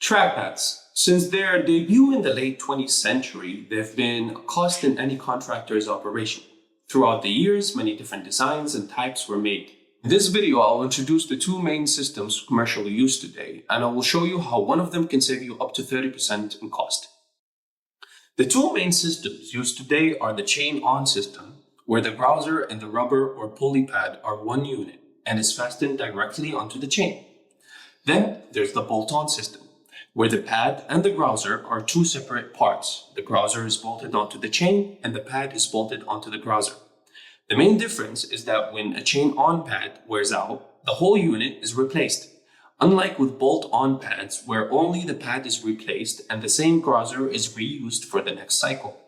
Trackpads. Since their debut in the late 20th century, they've been a cost in any contractor's operation. Throughout the years, many different designs and types were made. In this video, I'll introduce the two main systems commercially used today, and I will show you how one of them can save you up to 30% in cost. The two main systems used today are the chain-on system, where the grouser and the rubber or pulley pad are one unit and is fastened directly onto the chain. Then there's the bolt-on system, where the pad and the grouser are two separate parts. The grouser is bolted onto the chain and the pad is bolted onto the grouser. The main difference is that when a chain-on pad wears out, the whole unit is replaced. Unlike with bolt-on pads, where only the pad is replaced and the same grouser is reused for the next cycle.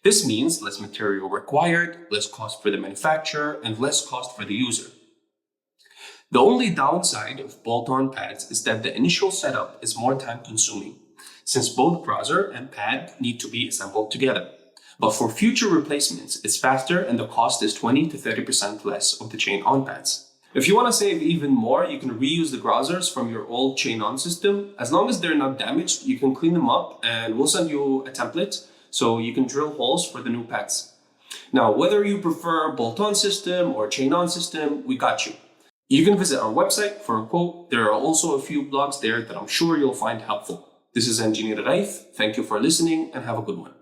This means less material required, less cost for the manufacturer, and less cost for the user. The only downside of bolt-on pads is that the initial setup is more time-consuming, since both grouser and pad need to be assembled together. But for future replacements, it's faster and the cost is 20 to 30% less of the chain-on pads. If you want to save even more, you can reuse the grousers from your old chain-on system. As long as they're not damaged, you can clean them up and we'll send you a template so you can drill holes for the new pads. Now, whether you prefer bolt-on system or chain-on system, we got you. You can visit our website for a quote. There are also a few blogs there that I'm sure you'll find helpful. This is Engineer Raif. Thank you for listening and have a good one.